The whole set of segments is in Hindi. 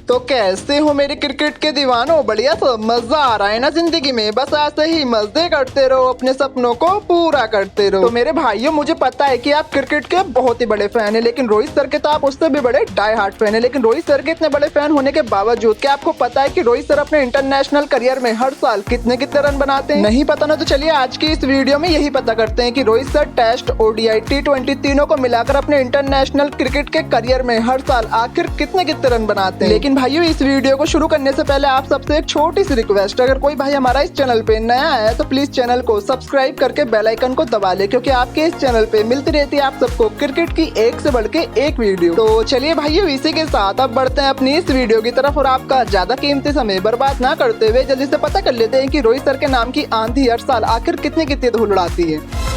तो कैसे हो मेरे क्रिकेट के दीवानों, बढ़िया तो मजा आ रहा है ना जिंदगी में। बस ऐसे ही मजे करते रहो, अपने सपनों को पूरा करते रहो। तो मेरे भाइयों, मुझे पता है कि आप क्रिकेट के बहुत ही बड़े फैन हैं, लेकिन रोहित सर के तो आप उससे भी बड़े डाई हार्ट फैन हैं। लेकिन रोहित सर के इतने बड़े फैन होने के बावजूद क्या आपको पता है कि रोहित सर अपने इंटरनेशनल करियर में हर साल कितने कितने रन बनाते हैं? नहीं पता ना, तो चलिए आज की इस वीडियो में यही पता करते हैं कि रोहित सर टेस्ट, ओडीआई, टी20 तीनों को मिलाकर अपने इंटरनेशनल क्रिकेट के करियर में हर साल आखिर कितने कितने रन बनाते हैं। लेकिन भाइयों, इस वीडियो को शुरू करने से पहले आप सबसे एक छोटी सी रिक्वेस्ट, अगर कोई भाई हमारा इस चैनल पे नया है तो प्लीज चैनल को सब्सक्राइब करके बेल आइकन को दबा ले, क्योंकि आपके इस चैनल पे मिलती रहती है आप सबको क्रिकेट की एक से बढ़ के एक वीडियो। तो चलिए भाइयों, इसी के साथ अब बढ़ते हैं अपनी इस वीडियो की तरफ और आपका ज्यादा कीमती समय बर्बाद ना करते हुए जल्दी से पता कर लेते हैं कि रोहित सर के नाम की आंधी हर साल आखिर कितनी कितनी धूल उड़ाती है।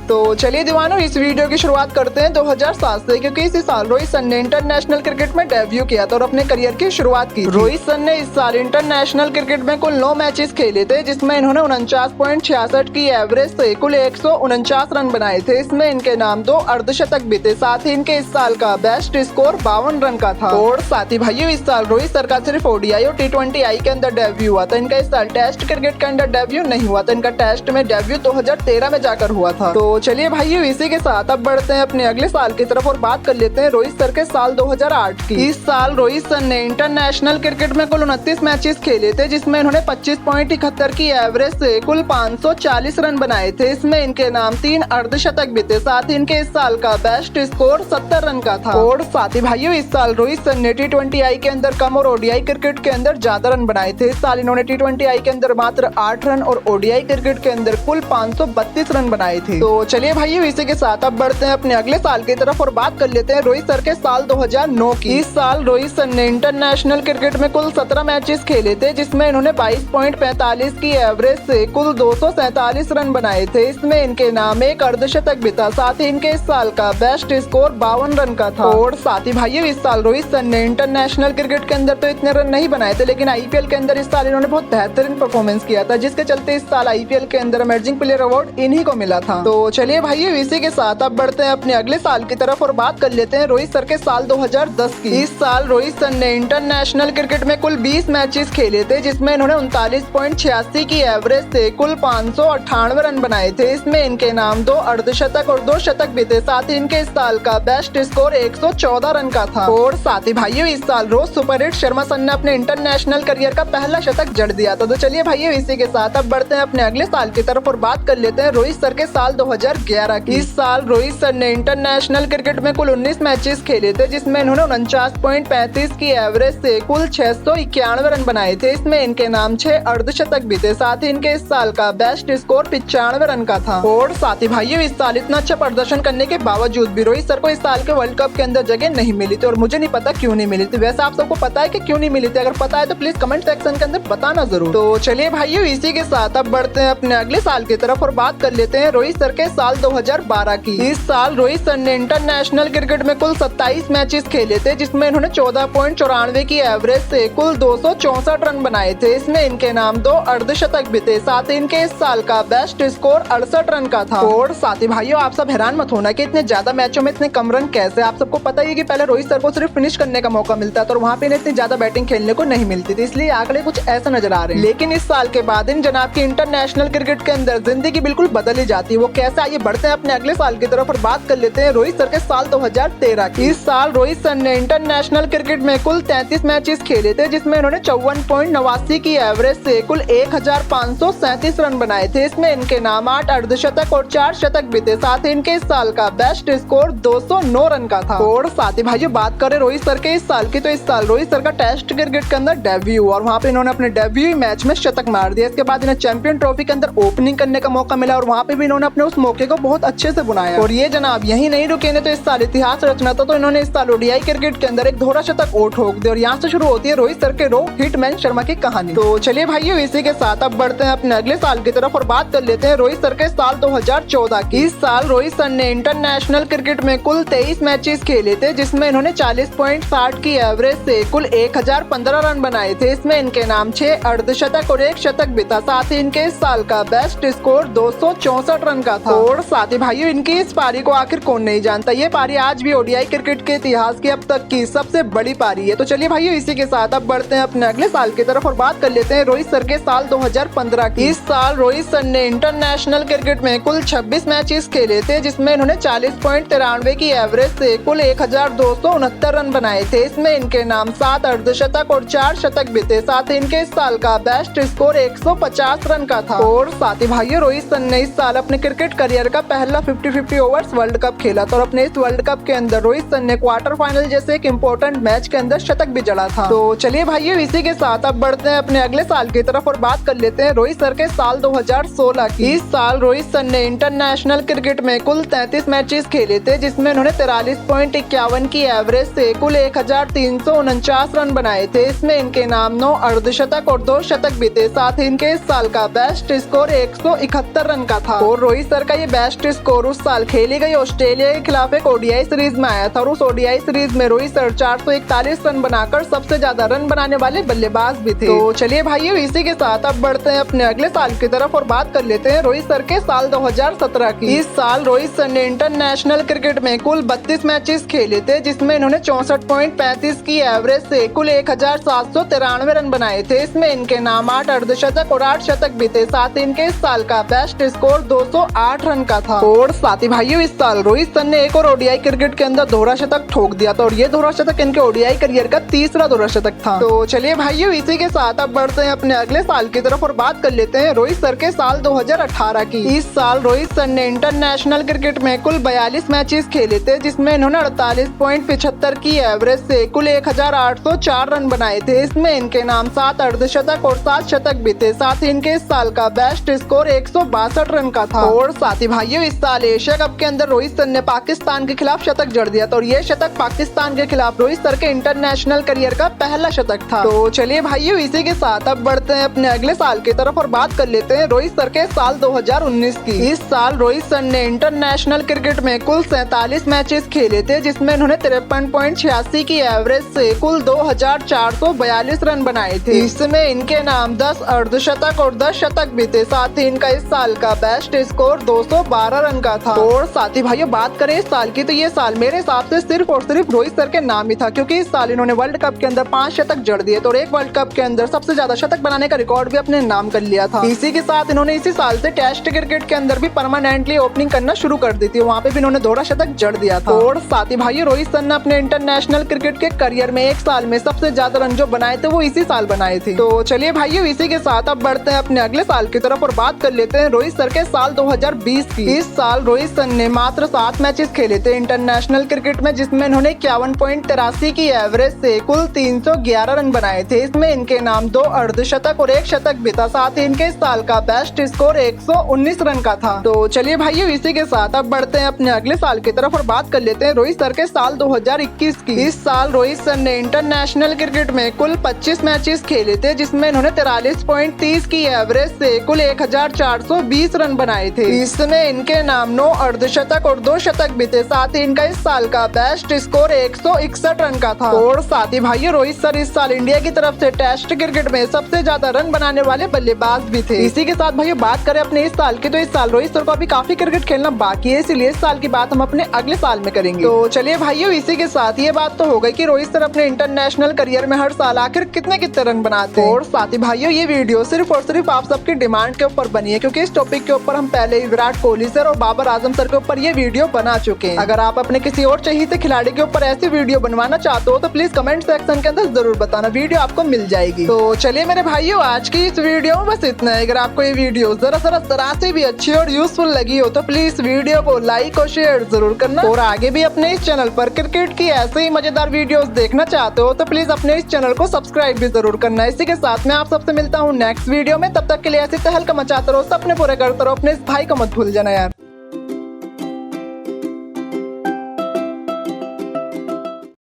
तो चलिए दीवानों, इस वीडियो की शुरुआत करते हैं 2007 से, क्योंकि इसी साल रोहित सर ने इंटरनेशनल क्रिकेट में डेब्यू किया था और अपने करियर की शुरुआत की। रोहित सर ने इस साल इंटरनेशनल क्रिकेट में कुल 9 मैचेस खेले थे, जिसमें इन्होंने 49.66 की एवरेज से कुल 149 रन बनाए थे। इसमें इनके नाम 2 अर्धशतक भी थे। साथ ही इनके इस साल का बेस्ट स्कोर 52 रन का था। और साथ ही भाइयों, इस साल रोहित सर का सिर्फ ओडीआई और टी20 के अंदर डेब्यू हुआ था। इनका इस साल टेस्ट क्रिकेट के अंदर डेब्यू नहीं हुआ था। इनका टेस्ट में डेब्यू 2013 में जाकर हुआ था। तो चलिए भाइयों, इसी के साथ अब बढ़ते हैं अपने अगले साल की तरफ और बात कर लेते हैं रोहित सर के साल 2008 की। इस साल रोहित सर ने इंटरनेशनल क्रिकेट में कुल 29 मैचेस खेले थे, जिसमें इन्होंने 25.71 की एवरेज से कुल 540 रन बनाए थे। इसमें इनके नाम 3 अर्धशतक भी थे। साथ ही इनके इस साल का बेस्ट स्कोर 70 रन का था। और साथ ही भाइयों, इस साल रोहित सर ने टी20 के अंदर कम और ओडीआई क्रिकेट के अंदर ज्यादा रन बनाए थे। इस साल इन्होंने टी20 के अंदर मात्र 8 रन और ओडीआई क्रिकेट के अंदर कुल 532 रन बनाए थे। तो चलिए भाइयों, इसी के साथ अब बढ़ते हैं अपने अगले साल की तरफ और बात कर लेते हैं रोहित सर के साल 2009 की। इस साल रोहित सर ने इंटरनेशनल क्रिकेट में कुल 17 मैचेस खेले थे, जिसमें इन्होंने 22.45 की एवरेज से कुल 247 रन बनाए थे। इसमें इनके नाम 1 अर्धशतक भी था। साथ ही इनके इस साल का बेस्ट स्कोर 52 रन का था। और साथ ही भाइयों, इस साल रोहित सर ने इंटरनेशनल क्रिकेट के अंदर तो इतने रन नहीं बनाए थे, लेकिन आईपीएल के अंदर इस साल इन्होंने बहुत बेहतरीन परफॉर्मेंस किया था, जिसके चलते इस साल आईपीएल के अंदर इमर्जिंग प्लेयर अवार्ड इन्हीं को मिला था। तो चलिए भाइयों, इसी के साथ अब बढ़ते हैं अपने अगले साल की तरफ और बात कर लेते हैं रोहित सर के साल 2010 की। इस साल रोहित सर ने इंटरनेशनल क्रिकेट में कुल 20 मैचेस खेले थे, जिसमें इन्होंने 39.86 की एवरेज से कुल 598 रन बनाए थे। इसमें इनके नाम 2 अर्धशतक और 2 शतक भी थे। साथ ही इनके इस साल का बेस्ट स्कोर 114 रन का था। और साथ ही भाइयों, इस साल रोज सुपरहिट शर्मा सर ने अपने इंटरनेशनल करियर का पहला शतक जड़ दिया था। तो चलिए भाइयों, इसी के साथ अब बढ़ते हैं अपने अगले साल की तरफ और बात कर लेते हैं रोहित सर के साल 2011 की। इस साल रोहित सर ने इंटरनेशनल क्रिकेट में कुल 19 मैचेस खेले थे, जिसमें इन्होंने 49.35 की एवरेज से कुल 691 रन बनाए थे। इसमें इनके नाम 6 अर्धशतक भी थे। साथ ही इनके इस साल का बेस्ट स्कोर 95 रन का था। और साथ ही भाइयों, इस साल इतना अच्छा प्रदर्शन करने के बावजूद भी रोहित सर को इस साल के वर्ल्ड कप के अंदर जगह नहीं मिली थी, और मुझे नहीं पता क्यों नहीं मिली थी। वैसे आप सबको पता है कि क्यों नहीं मिली थी? अगर पता है तो प्लीज कमेंट सेक्शन के अंदर बताना जरूर। तो चलिए भाइयों, इसी के साथ अब बढ़ते हैं अपने अगले साल की तरफ और बात कर लेते हैं रोहित सर के साल 2012 की। इस साल रोहित सर ने इंटरनेशनल क्रिकेट में कुल 27 मैचेस खेले थे, जिसमें इन्होंने 14.94 की एवरेज से कुल 264 रन बनाए थे। इसमें इनके नाम 2 अर्धशतक भी थे। साथ ही इनके इस साल का बेस्ट स्कोर 68 रन का था। और साथ ही भाइयों, आप सब हैरान मत होना कि इतने ज्यादा मैचों में इतने कम रन कैसे। आप सबको पता ही है कि पहले रोहित सर को सिर्फ फिनिश करने का मौका मिलता था और वहाँ पे इन्हें इतनी ज्यादा बैटिंग खेलने को नहीं मिलती थी, इसलिए आंकड़े कुछ ऐसा नजर आ रहे हैं। लेकिन इस साल के बाद इन जनाब की इंटरनेशनल क्रिकेट के अंदर जिंदगी बिल्कुल बदल ही जाती है। वो कैसे, आइए बढ़ते हैं अपने अगले साल की तरफ और बात कर लेते हैं रोहित सर के साल 2013 की। इस साल रोहित सर ने इंटरनेशनल क्रिकेट में कुल 33 मैचेस खेले थे, जिसमें इन्होंने 54.89 की एवरेज से कुल 1537 रन बनाए थे। इसमें इनके नाम 8 अर्धशतक और 4 शतक भी थे। साथ ही इनके इस साल का बेस्ट स्कोर 209 रन का था। और साथ ही भाइयों, बात करें रोहित सर के इस साल की, तो इस साल रोहित सर का टेस्ट क्रिकेट के अंदर डेब्यू हुआ और वहाँ पे इन्होंने अपने डेब्यू मैच में शतक मार दिया। इसके बाद इन्हें चैंपियन ट्रॉफी के अंदर ओपनिंग करने का मौका मिला और वहाँ पे भी इन्होंने अपने उस मौके को बहुत अच्छे से बुनाया। और ये जनाब यही नहीं रुके, तो इस साल इतिहास रचना था। तो इन्होंने इस साल ओडीआई क्रिकेट के अंदर एक दोहरा शतक और ठोक दिया और यहाँ से शुरू होती है रोहित सर के रो हिटमैन शर्मा की कहानी। तो चलिए भाइयों, इसी के साथ अब बढ़ते हैं अपने अगले साल की तरफ और बात कर लेते हैं रोहित सर के साल 2014 की। इस साल रोहित सर ने इंटरनेशनल क्रिकेट में कुल 23 मैचेस खेले थे, जिसमें इन्होंने 40.60 की एवरेज से कुल 1015 रन बनाए थे। इसमें इनके नाम 6 अर्धशतक और 1 शतक भी था। साथ ही इनके इस साल का बेस्ट स्कोर 264 रन का था। और साथ ही भाइयों इनकी इस पारी को आखिर कौन नहीं जानता, ये पारी आज भी ओडीआई क्रिकेट के इतिहास की अब तक की सबसे बड़ी पारी है। तो चलिए भाइयों इसी के साथ अब बढ़ते हैं अपने अगले साल की तरफ और बात कर लेते हैं रोहित सर के साल 2015 की। इस साल रोहित सर ने इंटरनेशनल क्रिकेट में कुल 26 मैचेस खेले थे, जिसमें इन्होंने 40.93 की एवरेज से कुल 1269 रन बनाए थे। इसमें इनके नाम 7 अर्धशतक और 4 शतक भी थे। साथ ही इनके इस साल का बेस्ट स्कोर 150 रन का था। और साथ ही भाइयों रोहित सर ने इस साल अपने क्रिकेट करियर का पहला 50-50 ओवर्स वर्ल्ड कप खेला था और अपने इस वर्ल्ड कप के अंदर रोहित सर ने क्वार्टर फाइनल जैसे एक इम्पोर्टेंट मैच के अंदर शतक भी जड़ा था। तो चलिए भाइयों इसी के साथ अब बढ़ते हैं अपने अगले साल की तरफ और बात कर लेते हैं रोहित सर के साल 2016 की। इस साल रोहित सर ने इंटरनेशनल क्रिकेट में कुल 33 मैचेस खेले थे, जिसमें उन्होंने 43.51 की एवरेज से कुल 1349 रन बनाए थे। इसमें इनके नाम 9 अर्धशतक और 2 शतक भी थे। साथ ही इनके इस साल का बेस्ट स्कोर 171 रन का था। और रोहित सर का ये बेस्ट स्कोर उस साल खेली गई ऑस्ट्रेलिया के खिलाफ एक ओडीआई सीरीज में आया था और उस ओडीआई सीरीज में रोहित सर 441 रन बनाकर सबसे ज्यादा रन बनाने वाले बल्लेबाज भी थे। तो चलिए भाइयों इसी के साथ अब बढ़ते हैं अपने अगले साल की तरफ और बात कर लेते हैं रोहित सर के साल 2017 की। इस साल रोहित सर ने इंटरनेशनल क्रिकेट में कुल 32 मैचेस खेले थे, जिसमें इन्होंने 64.35 की एवरेज से कुल 1793 रन बनाए थे। इसमें इनके नाम 8 अर्धशतक और 8 शतक भी थे। साथ ही इनके इस साल का बेस्ट स्कोर 208 रन का था। और साथ ही भाइयों इस साल रोहित सर ने एक और ओडीआई क्रिकेट के अंदर दोहरा शतक ठोक दिया था और ये दोहरा शतक इनके ओडीआई करियर का तीसरा दोहरा शतक था। तो चलिए भाइयों इसी के साथ अब बढ़ते हैं अपने अगले साल की तरफ और बात कर लेते हैं रोहित सर के साल 2018 की। इस साल रोहित सर ने इंटरनेशनल क्रिकेट में कुल 42 मैचेस खेले थे, जिसमें इन्होंने 48.75 की एवरेज से कुल 1804 रन बनाए थे। इसमें इनके नाम 7 अर्धशतक और 7 शतक भी थे। साथ ही इनके इस साल का बेस्ट स्कोर 162 रन का था। और साथ ही भाइयों इस साल एशिया कप के अंदर रोहित सर ने पाकिस्तान के खिलाफ शतक जड़ दिया था और ये शतक पाकिस्तान के खिलाफ रोहित सर के इंटरनेशनल करियर का पहला शतक था। तो चलिए भाइयों इसी के साथ अब बढ़ते हैं अपने अगले साल की तरफ और बात कर लेते हैं रोहित सर के साल 2019 की। इस साल रोहित सर ने इंटरनेशनल क्रिकेट में कुल 47 मैचेस खेले थे, जिसमें उन्होंने 53.86 की एवरेज से कुल 2442 रन बनाए थे। इसमें इनके नाम 10 अर्धशतक और 10 शतक भी थे। साथ ही इनका इस साल का बेस्ट स्कोर 212 रन का था। और साथ ही भाइयों बात करें इस साल की, तो ये साल मेरे हिसाब से सिर्फ और सिर्फ रोहित सर के नाम ही था, क्योंकि इस साल इन्होंने वर्ल्ड कप के अंदर 5 शतक जड़ दिए तो एक वर्ल्ड कप के अंदर सबसे ज्यादा शतक बनाने का रिकॉर्ड भी अपने नाम कर लिया था। इसी के साथ इन्होंने इसी साल से टेस्ट क्रिकेट के अंदर भी परमानेंटली ओपनिंग करना शुरू कर दी थी, वहाँ पे भी इन्होंने दोहरा शतक जड़ दिया था। और साथ ही भाइयों रोहित सर ने अपने इंटरनेशनल क्रिकेट के करियर में एक साल में सबसे ज्यादा रन जो बनाए थे वो इसी साल बनाए थे। तो चलिए भाइयों इसी के साथ अब बढ़ते हैं अपने अगले साल की तरफ और बात कर लेते हैं रोहित सर के साल 2020 की। इस साल रोहित सर ने मात्र 7 मैचेस खेले थे इंटरनेशनल क्रिकेट में, जिसमें इन्होंने 51.83 की एवरेज से कुल 311 रन बनाए थे। इसमें इनके नाम 2 अर्धशतक और 1 शतक भी था। साथ ही इनके इस साल का बेस्ट स्कोर 119 रन का था। तो चलिए भाइयों इसी के साथ अब बढ़ते हैं अपने अगले साल की तरफ और बात कर लेते हैं रोहित सर के साल 2021 की। इस साल रोहित सर ने इंटरनेशनल क्रिकेट में कुल 25 मैचेस खेले थे, जिसमें इन्होंने 43.30 की एवरेज से कुल 1420 रन बनाए थे। इसमें इनके नाम 9 अर्धशतक और 2 शतक भी थे। साथ ही इनका इस साल का बेस्ट स्कोर 161 रन का था। और साथ ही भाइयों रोहित सर इस साल इंडिया की तरफ से टेस्ट क्रिकेट में सबसे ज्यादा रन बनाने वाले बल्लेबाज भी थे। इसी के साथ भाइयों बात करें अपने इस साल की, तो इस साल रोहित सर को अभी काफी क्रिकेट खेलना बाकी है, इसलिए इस साल की बात हम अपने अगले साल में करेंगे। तो चलिए भाइयों इसी के साथ ये बात तो हो गई कि रोहित सर अपने इंटरनेशनल करियर में हर साल आखिर कितने रन बनाते हैं। और साथ ही भाइयों ये वीडियो सिर्फ और सिर्फ आप सबकी डिमांड के ऊपर बनी है, क्योंकि इस टॉपिक के ऊपर हम पहले ही विराट कोहली सर और बाबर आजम सर के ऊपर ये वीडियो बना चुके हैं। अगर आप अपने किसी और चहेते खिलाड़ी के ऊपर ऐसी वीडियो बनवाना चाहते हो तो प्लीज कमेंट सेक्शन के अंदर जरूर बताना, वीडियो आपको मिल जाएगी। तो चलिए मेरे भाइयों आज की इस वीडियो में बस इतना है। अगर आपको ये वीडियो जरा से भी अच्छी और यूजफुल लगी हो तो प्लीज वीडियो को लाइक और शेयर जरूर करना। और आगे भी अपने इस चैनल पर क्रिकेट की ऐसे ही मजेदार वीडियोस देखना चाहते हो तो प्लीज अपने इस चैनल को सब्सक्राइब भी जरूर करना। इसी के साथ मैं आप सबसे मिलता हूँ नेक्स्ट वीडियो में, तब तक के लिए ऐसी तहलका मचाते रहो, सपने पूरे करते रहो, अपने इस भाई को मत भूल जाना यार।